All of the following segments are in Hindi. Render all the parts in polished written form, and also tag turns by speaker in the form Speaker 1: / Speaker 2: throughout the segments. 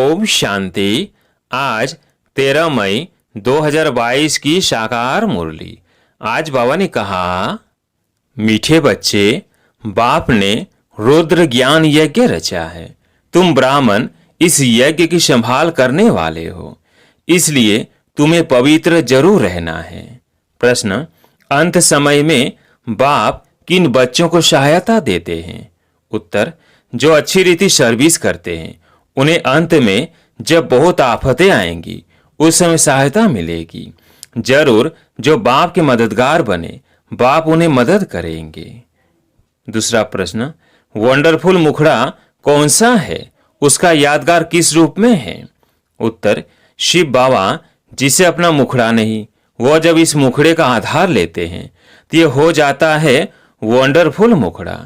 Speaker 1: ओम शांति। आज 13 मई 2022 की शाकाहार मुरली। आज बाबा ने कहा, मीठे बच्चे, बाप ने रुद्र ज्ञान यज्ञ रचा है। तुम ब्राह्मण इस यज्ञ की संभाल करने वाले हो, इसलिए तुम्हें पवित्र जरूर रहना है। प्रश्न, अंत समय में बाप किन बच्चों को सहायता देते हैं? उत्तर, जो अच्छी रीति सर्विस करते हैं उन्हें अंत में जब बहुत आफतें आएंगी उस समय सहायता मिलेगी। जरूर जो बाप के मददगार बने, बाप उन्हें मदद करेंगे। दूसरा प्रश्न, वंडरफुल मुखड़ा कौन सा है? उसका यादगार किस रूप में है? उत्तर, शिव बाबा जिसे अपना मुखड़ा नहीं, वह जब इस मुखड़े का आधार लेते हैं तो ये हो जाता है वंडरफुल मुखड़ा।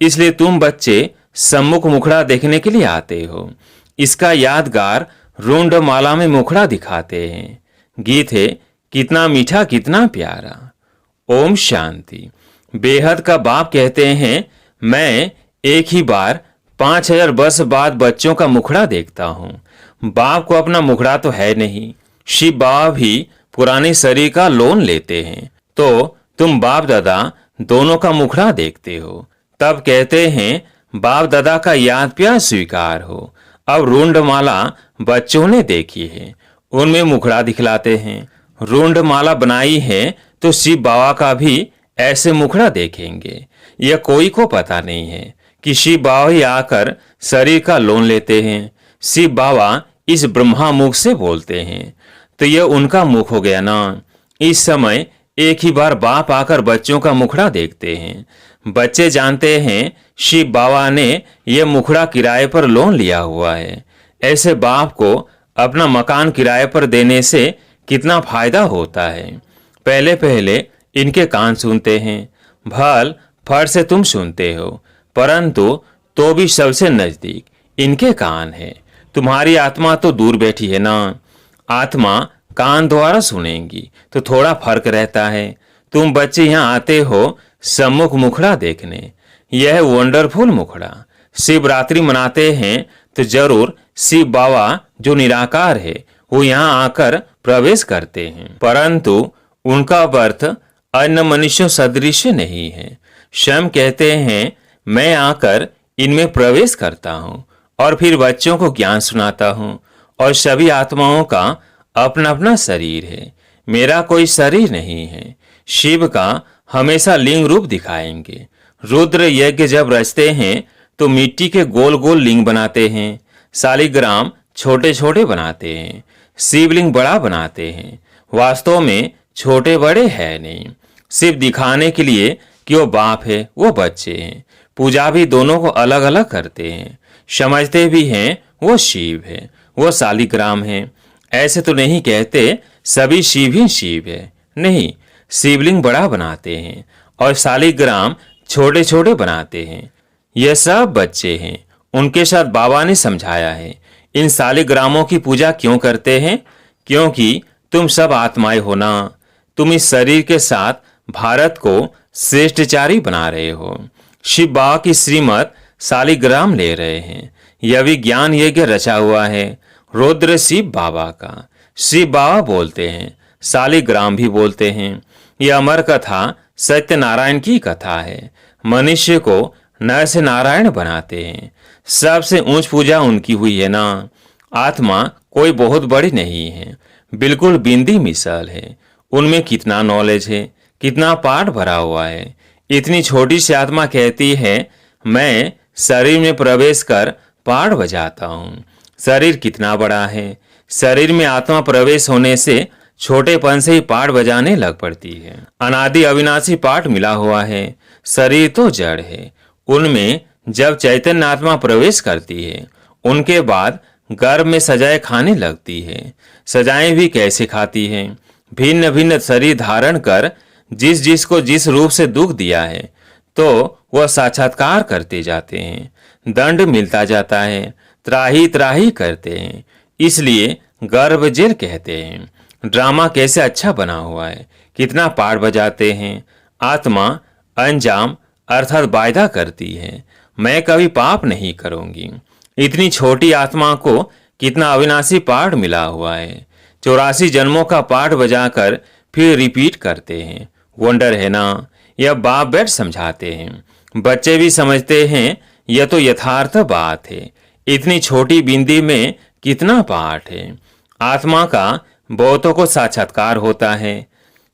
Speaker 1: इसलिए तुम बच्चे सम्मुख मुखड़ा देखने के लिए आते हो। इसका यादगार रुंड माला में मुखड़ा दिखाते हैं। गीत है, कितना मीठा कितना प्यारा। ओम शांति। बेहद का बाप कहते हैं, मैं एक ही बार 5000 वर्ष बाद बच्चों का मुखड़ा देखता हूँ। बाप को अपना मुखड़ा तो है नहीं। शिव बाबा भी पुराने शरीर का लोन लेते हैं, तो तुम बाप दादा दोनों का मुखड़ा देखते हो। तब कहते हैं, बाप दादा का याद प्यार स्वीकार हो। अब रुंड माला बच्चों ने देखी है, उनमें मुखड़ा दिखलाते हैं। रुंड माला बनाई है तो शिव बाबा का भी ऐसे मुखड़ा देखेंगे। यह कोई को पता नहीं है कि शिव बाबा ही आकर शरीर का लोन लेते हैं। शिव बाबा इस ब्रह्मा मुख से बोलते हैं, तो यह उनका मुख हो गया ना। इस समय एक ही बार बाप आकर बच्चों का मुखड़ा देखते हैं। बच्चे जानते हैं शिव बाबा ने यह मुखड़ा किराए पर लोन लिया हुआ है। ऐसे बाप को अपना मकान किराए पर देने से कितना फायदा होता है। पहले पहले इनके कान सुनते हैं, भल फट से तुम सुनते हो, परंतु तो भी सबसे नजदीक इनके कान है। तुम्हारी आत्मा तो दूर बैठी है ना। आत्मा कान द्वारा सुनेंगी तो थोड़ा फर्क रहता है। तुम बच्चे यहाँ आते हो सम्मुख मुखड़ा देखने। यह है वंडरफुल मुखड़ा। शिवरात्रि मनाते हैं तो जरूर शिव बाबा जो निराकार है वो यहाँ आकर प्रवेश करते हैं, परंतु उनका अर्थ अन्य मनुष्यों सदृश नहीं है। स्वयं कहते हैं, मैं आकर इनमें प्रवेश करता हूँ और फिर बच्चों को ज्ञान सुनाता हूँ। और सभी आत्माओं का अपना अपना शरीर है, मेरा कोई शरीर नहीं है। शिव का हमेशा लिंग रूप दिखाएंगे। रुद्र यज्ञ जब रचते हैं तो मिट्टी के गोल गोल लिंग बनाते हैं। शालिग्राम छोटे छोटे बनाते हैं। शिवलिंग बड़ा बनाते हैं। वास्तव में छोटे बड़े है नहीं, सिर्फ दिखाने के लिए कि वो बाप है वो बच्चे हैं। पूजा भी दोनों को अलग अलग करते हैं। समझते भी हैं वो शिव है वो शालिग्राम है। ऐसे तो नहीं कहते सभी शिव ही शिव है, नहीं। शिवलिंग बड़ा बनाते हैं और शालिग्राम छोटे छोटे बनाते हैं। यह सब बच्चे हैं, उनके साथ बाबा ने समझाया है। इन शालिग्रामों की पूजा क्यों करते हैं? क्योंकि तुम सब आत्माएं हो ना। तुम इस शरीर के साथ भारत को श्रेष्ठचारी बना रहे हो। शिव बाबा की श्रीमत शालिग्राम ले रहे हैं। यह भी ज्ञान यज्ञ रचा हुआ है रुद्र शिव बाबा का। शिव बाबा बोलते हैं, शालिग्राम भी बोलते हैं। यह अमर कथा सत्यनारायण की कथा है। मनुष्य को नर से नारायण बनाते हैं। सबसे ऊंच पूजा उनकी हुई है ना। आत्मा कोई बहुत बड़ी नहीं है, बिल्कुल बिंदी मिसाल है। उनमें कितना नॉलेज है, कितना पाठ भरा हुआ है। इतनी छोटी सी आत्मा कहती है, मैं शरीर में प्रवेश कर पाठ बजाता हूँ। शरीर कितना बड़ा है। शरीर में आत्मा प्रवेश होने से छोटेपन से ही पाठ बजाने लग पड़ती है। अनादि अविनाशी पाठ मिला हुआ है। शरीर तो जड़ है। उनमें जब चैतन्य आत्मा प्रवेश करती है, उनके बाद गर्भ में सजाएं खाने लगती है। सजाएं भी कैसे खाती है? भिन्न भिन्न शरीर धारण कर जिस जिसको जिस रूप से दुख दिया है तो वह साक्षात्कार करते जाते हैं। दंड मिलता जाता है, त्राही त्राही करते हैं। इसलिए गर्भ जेल कहते हैं। ड्रामा कैसे अच्छा बना हुआ है, कितना पाठ बजाते हैं। आत्मा अंजाम अर्थात वायदा करती है, मैं कभी पाप नहीं करूंगी। इतनी छोटी आत्मा को कितना अविनाशी पाठ मिला हुआ है। 84 जन्मों का पाठ बजाकर फिर रिपीट करते हैं। वंडर है ना। यह बाप बैठ समझाते हैं। बच्चे भी समझते हैं यह तो यथार्थ बात है। इतनी छोटी बिंदी में कितना पाठ है। आत्मा का बहुतों को साक्षात्कार होता है।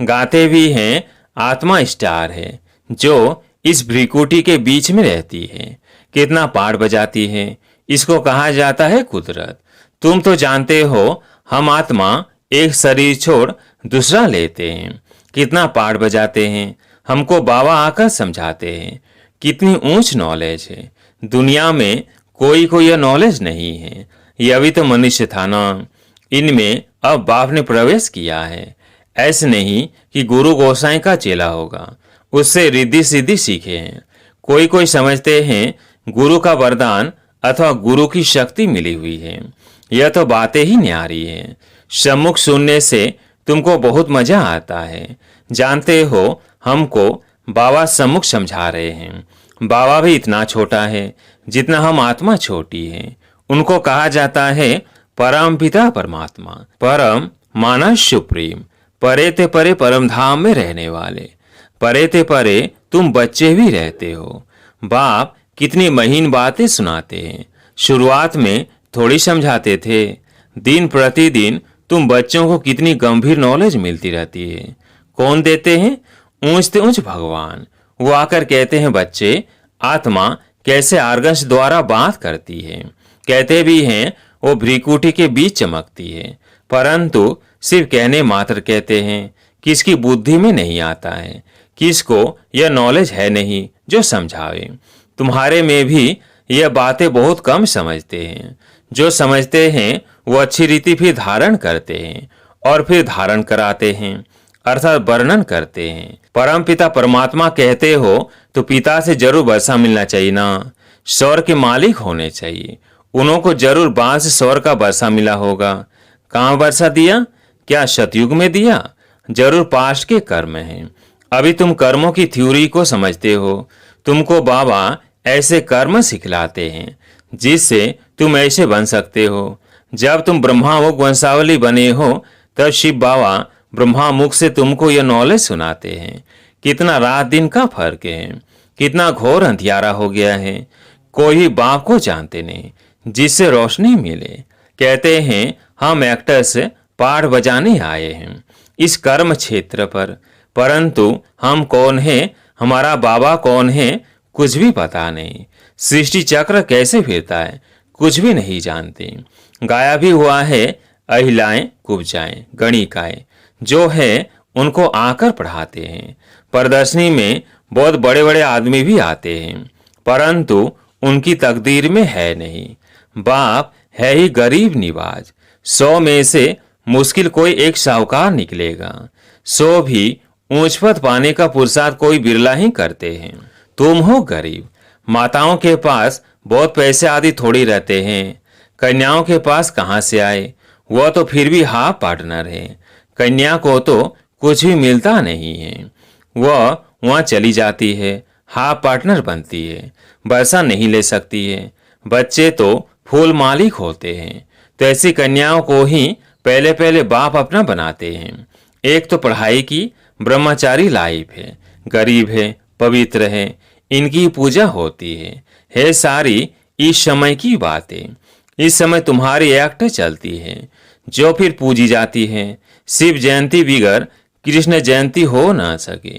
Speaker 1: गाते भी हैं आत्मा स्टार है जो इस भ्रिकुटी के बीच में रहती है। कितना पाठ बजाती है। इसको कहा जाता है कुदरत। तुम तो जानते हो हम आत्मा एक शरीर छोड़ दूसरा लेते हैं। कितना पाठ बजाते हैं। हमको बाबा आकर समझाते हैं। कितनी ऊंच नॉलेज है। दुनिया में कोई को यह नॉलेज नहीं है। यह भी तो मनुष्य था ना। इनमें अब बाप ने प्रवेश किया है। ऐसे नहीं कि गुरु गोसाई का चेला होगा, उससे रिद्धि सिद्धि सीखे हैं। कोई कोई समझते हैं गुरु का वरदान अथवा गुरु की शक्ति मिली हुई है। यह तो बातें ही न्यारी है। सम्मुख सुनने से तुमको बहुत मजा आता है। जानते हो हमको बाबा सम्मुख समझा रहे हैं। बाबा भी इतना छोटा है जितना हम आत्मा छोटी है। उनको कहा जाता है परम पिता परमात्मा। परम माना सुप्रीम। परे ते परे परम धाम में रहने वाले। परे ते परे तुम बच्चे भी रहते हो। बाप कितनी महीन बातें सुनाते हैं। शुरुआत में थोड़ी समझाते थे। दिन प्रतिदिन तुम बच्चों को कितनी गंभीर नॉलेज मिलती रहती है। कौन देते हैं? ऊंच से ऊंच भगवान। वो आकर कहते हैं बच्चे आत्मा कैसे आर्गस द्वारा बात करती है। कहते भी हैं वो भ्रिकुटी के बीच चमकती है, परंतु सिर्फ कहने मात्र कहते हैं। किसकी बुद्धि में नहीं आता है। किसको यह नॉलेज है नहीं जो समझावे। तुम्हारे में भी यह बातें बहुत कम समझते हैं। जो समझते हैं वो अच्छी रीति फिर धारण करते हैं और फिर धारण कराते हैं, अर्थात वर्णन करते हैं। परम पिता परमात्मा कहते हो तो पिता से जरूर वर्षा मिलना चाहिए ना। स्वर के मालिक होने चाहिए। उनको जरूर बांस से स्वर का वर्षा मिला होगा। कहाँ वर्षा दिया? क्या सतयुग में दिया? जरूर पास्ट के कर्म हैं। अभी तुम कर्मों की थ्योरी को समझते हो। तुमको बाबा ऐसे कर्म सिखलाते हैं जिससे तुम ऐसे बन सकते हो। जब तुम ब्रह्मामुख वंशावली बने हो तब शिव बाबा ब्रह्मामुख से तुमको यह नॉलेज सुनाते हैं। कितना रात दिन का फर्क है। कितना घोर अंधियारा हो गया है। कोई बाप को जानते नहीं जिससे रोशनी मिले। कहते हैं हम एक्टर्स पाठ बजाने आए हैं इस कर्म क्षेत्र पर, परंतु हम कौन हैं, हमारा बाबा कौन है, कुछ भी पता नहीं। सृष्टि चक्र कैसे फिरता है कुछ भी नहीं जानते। गाया भी हुआ है अहिलाएं कुब्जाएं गणिकाएं जो है उनको आकर पढ़ाते हैं। प्रदर्शनी में बहुत बड़े बड़े आदमी भी आते हैं, परंतु उनकी तकदीर में है नहीं। बाप है ही गरीब निवाज। 100 में से मुश्किल कोई एक साहूकार निकलेगा। 100 भी ऊंच पद पाने का पुरुषार्थ कोई बिरला ही करते हैं। तुम हो गरीब। माताओं के पास बहुत पैसे आदि थोड़ी रहते हैं। कन्याओं के पास कहाँ से आए? वह तो फिर भी हाफ पार्टनर है। कन्या को तो कुछ भी मिलता नहीं है। वह वहाँ चली जाती है, हाफ पार्टनर बनती है, वर्षा नहीं ले सकती है। बच्चे तो फूल मालिक होते हैं। तो ऐसी कन्याओं को ही पहले पहले बाप अपना बनाते हैं। एक तो पढ़ाई की ब्रह्मचारी लाइफ है, गरीब है, पवित्र है, इनकी पूजा होती है सारी इस समय की बातें। इस समय तुम्हारी एक्ट चलती है जो फिर पूजी जाती है। शिव जयंती बिगर कृष्ण जयंती हो ना सके।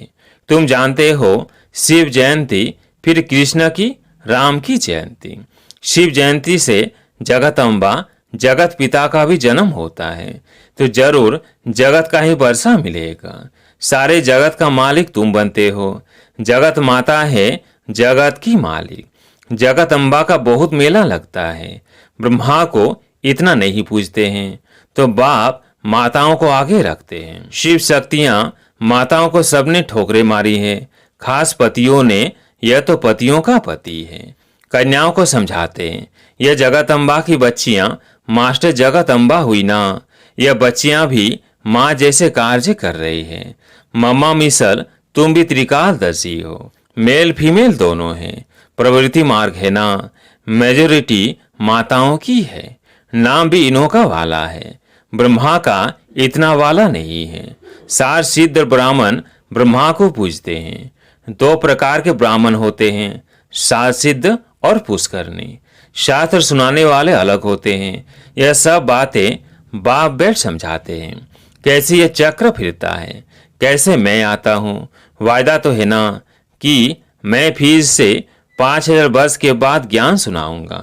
Speaker 1: तुम जानते हो शिव जयंती फिर कृष्ण की, राम की जयंती। शिव जयंती से जगत अम्बा जगत पिता का भी जन्म होता है, तो जरूर जगत का ही वर्षा मिलेगा। सारे जगत का मालिक तुम बनते हो। जगत माता है जगत की मालिक। जगत अम्बा का बहुत मेला लगता है। ब्रह्मा को इतना नहीं पूजते हैं तो बाप माताओं को आगे रखते हैं। शिव शक्तियां माताओं को सबने ठोकरे मारी है, खास पतियों ने। यह तो पतियों का पति है। कन्याओं को समझाते हैं यह जगत अम्बा की बच्चियां मास्टर जगत अम्बा हुई ना। यह बच्चियां भी माँ जैसे कार्य कर रही है। मम्मा मिसल तुम भी त्रिकालदर्शी हो। मेल फीमेल दोनों हैं। प्रवृत्ति मार्ग है ना। मेजोरिटी माताओं की है। नाम भी इन्हों का वाला है, ब्रह्मा का इतना वाला नहीं है। सार सिद्ध ब्राह्मण ब्रह्मा को पूजते हैं। दो प्रकार के ब्राह्मण होते हैं, सार सिद्ध और पुष्करणी। शास्त्र सुनाने वाले अलग होते हैं। यह सब बातें बाप बैठ समझाते हैं। कैसे यह चक्र फिरता है, कैसे मैं आता हूँ। वायदा तो है ना कि मैं फिर से 5000 वर्ष के बाद ज्ञान सुनाऊंगा।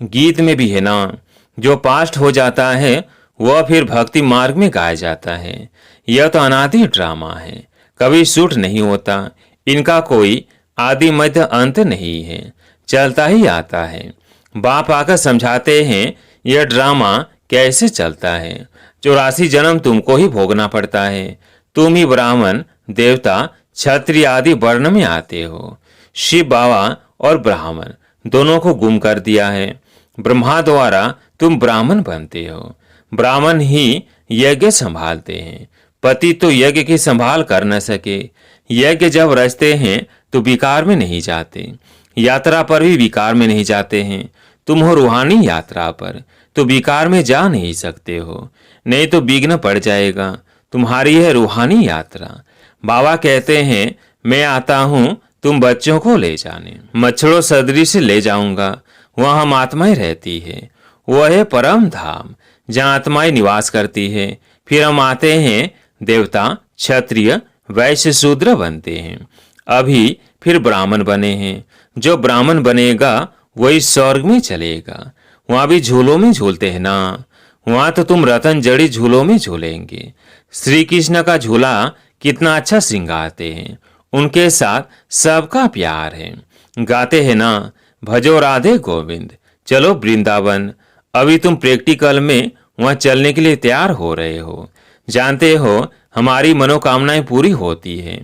Speaker 1: गीत में भी है ना, जो पास्ट हो जाता है वह फिर भक्ति मार्ग में गाया जाता है। यह तो अनादि ड्रामा है, कभी शूट नहीं होता। इनका कोई आदि मध्य अंत नहीं है, चलता ही आता है। बाप आकर समझाते हैं यह ड्रामा कैसे चलता है। 84 जन्म तुमको ही भोगना पड़ता है। तुम ही ब्राह्मण, देवता, क्षत्रिय आदि वर्ण में आते हो। शिव बाबा और ब्राह्मण दोनों को गुम कर दिया है। ब्रह्मा द्वारा तुम ब्राह्मण बनते हो। ब्राह्मण ही यज्ञ संभालते हैं। पति तो यज्ञ की संभाल कर न सके। यज्ञ जब रचते हैं तो विकार में नहीं जाते, यात्रा पर भी विकार में नहीं जाते हैं। तुम हो रूहानी यात्रा पर, तो विकार में जा नहीं सकते हो, नहीं तो विघ्न पड़ जाएगा। तुम्हारी है रूहानी यात्रा। बाबा कहते हैं मैं आता हूँ तुम बच्चों को ले जाने। मच्छरों सदृश ले जाऊंगा, वहाँ हम आत्माएं रहती है। वह है परम धाम जहाँ आत्माएं निवास करती है। फिर हम आते हैं देवता, क्षत्रिय, वैश्य, शूद्र बनते हैं। अभी फिर ब्राह्मण बने हैं। जो ब्राह्मण बनेगा वही स्वर्ग में चलेगा। वहां भी झूलों में झूलते हैं ना, वहां तो तुम रतन जड़ी झूलों में झूलेंगे। श्री कृष्ण का झूला कितना अच्छा श्रृंगारते हैं, उनके साथ सबका प्यार है। गाते हैं ना, भजो राधे गोविंद, चलो वृंदावन। अभी तुम प्रैक्टिकल में वहां चलने के लिए तैयार हो रहे हो। जानते हो हमारी मनोकामनाएं पूरी होती है।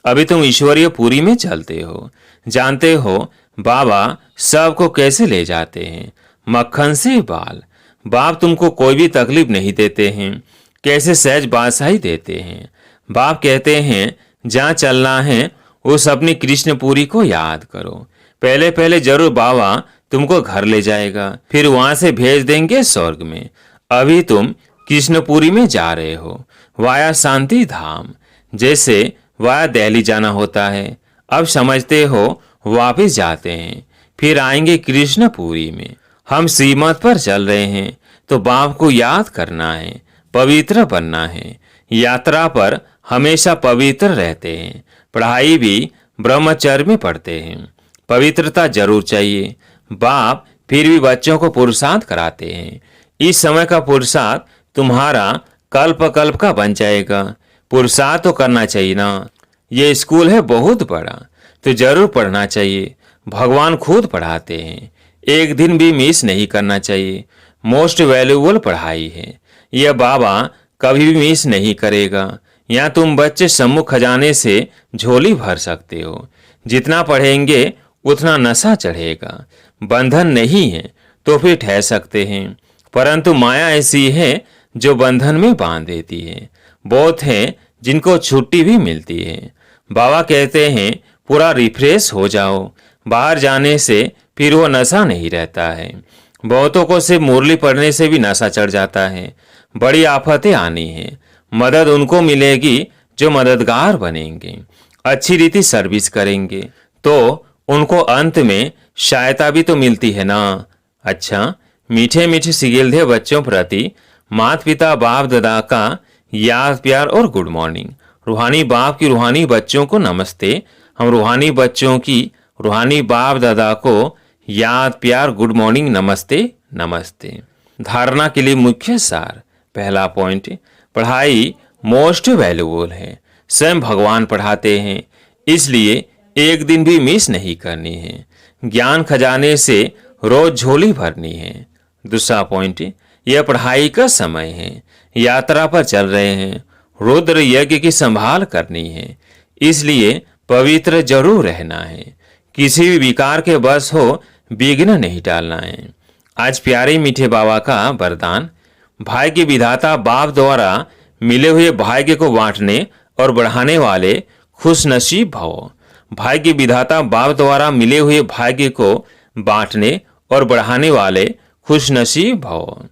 Speaker 1: अभी तुम ईश्वरीय पुरी में चलते हो। जानते हो बाबा सबको कैसे ले जाते हैं, मक्खन से बाल। बाप तुमको कोई भी तकलीफ नहीं देते हैं, कैसे सहज बादशाही देते हैं। बाप कहते हैं जहाँ चलना है उस अपनी कृष्णपुरी को याद करो। पहले पहले जरूर बाबा तुमको घर ले जाएगा, फिर वहां से भेज देंगे स्वर्ग में। अभी तुम कृष्णपुरी में जा रहे हो, वाया शांति धाम। जैसे वाया दिल्ली जाना होता है, अब समझते हो वापिस जाते हैं, फिर आएंगे कृष्णपुरी में। हम श्रीमत पर चल रहे हैं तो बाप को याद करना है, पवित्र बनना है। यात्रा पर हमेशा पवित्र रहते हैं। पढ़ाई भी ब्रह्मचर्य में पढ़ते हैं। पवित्रता जरूर चाहिए। बाप फिर भी बच्चों को पुरुषार्थ कराते हैं। इस समय का पुरुषार्थ तुम्हारा कल्प कल्प का बन जाएगा। पुरुषार्थ तो करना चाहिए ना। ये स्कूल है बहुत बड़ा, तो जरूर पढ़ना चाहिए। भगवान खुद पढ़ाते हैं, एक दिन भी मिस नहीं करना चाहिए। मोस्ट वैल्यूबल पढ़ाई है, यह बाबा कभी भी मिस नहीं करेगा। यहाँ तुम बच्चे सम्मुख खजाने से झोली भर सकते हो। जितना पढ़ेंगे उतना नशा चढ़ेगा। बंधन नहीं है तो फिर ठहर सकते हैं, परंतु माया ऐसी है जो बंधन में बांध देती है। बहुत हैं जिनको छुट्टी भी मिलती है। बाबा कहते हैं पूरा रिफ्रेश हो जाओ। बाहर जाने से फिर वो नशा नहीं रहता है। बहुतों को सिर्फ मुरली पढ़ने से भी नशा चढ़ जाता है। बड़ी आफतें आनी है। मदद उनको मिलेगी जो मददगार बनेंगे, अच्छी रीति सर्विस करेंगे, तो उनको अंत में सहायता भी तो मिलती है ना। अच्छा, मीठे मीठे सिगिलधे बच्चों प्रति माता पिता बाप दादा का याद प्यार और गुड मॉर्निंग। रूहानी बाप की रूहानी बच्चों को नमस्ते। हम रूहानी बच्चों की रूहानी बाप दादा को याद प्यार गुड मॉर्निंग नमस्ते नमस्ते। धारणा के लिए मुख्य सार। पहला पॉइंट, पढ़ाई मोस्ट वैल्यूबल है। स्वयं भगवान पढ़ाते हैं, इसलिए एक दिन भी मिस नहीं करनी है। ज्ञान खजाने से रोज झोली भरनी है। दूसरा पॉइंट, यह पढ़ाई का समय है। यात्रा पर चल रहे हैं, रुद्र यज्ञ की संभाल करनी है, इसलिए पवित्र जरूर रहना है। किसी भी विकार के बस हो विघ्न नहीं डालना है। आज प्यारे मीठे बाबा का वरदान, भाग्य विधाता बाप द्वारा मिले हुए भाग्य को बांटने और बढ़ाने वाले खुश नसीब भव। भाग्य विधाता बाप द्वारा मिले हुए भाग्य को बांटने और बढ़ाने वाले खुश नसीब भव।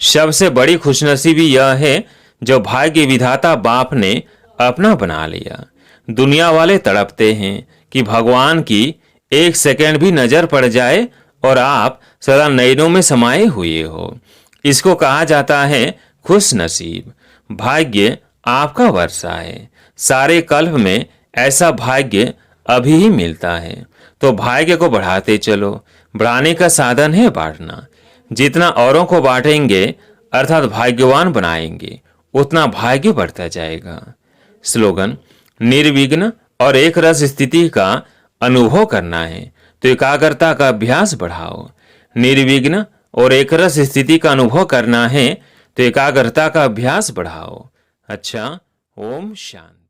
Speaker 1: सबसे बड़ी खुशनसीबी यह है जो भाग्य विधाता बाप ने अपना बना लिया। दुनिया वाले तड़पते हैं कि भगवान की एक सेकंड भी नजर पड़ जाए और आप सदा नयनों में समाये हुए हो। इसको कहा जाता है खुश नसीब। भाग्य आपका वर्षा है। सारे कल्प में ऐसा भाग्य अभी ही मिलता है। तो भाग्य को बढ़ाते चलो। बढ़ाने का साधन है बांटना। जितना औरों को बांटेंगे अर्थात भाग्यवान बनाएंगे, उतना भाग्य बढ़ता जाएगा। स्लोगन: निर्विघ्न और एक रस स्थिति का अनुभव करना है तो एकाग्रता का अभ्यास बढ़ाओ। निर्विघ्न और एक रस स्थिति का अनुभव करना है तो एकाग्रता का अभ्यास बढ़ाओ। अच्छा, ओम शांति।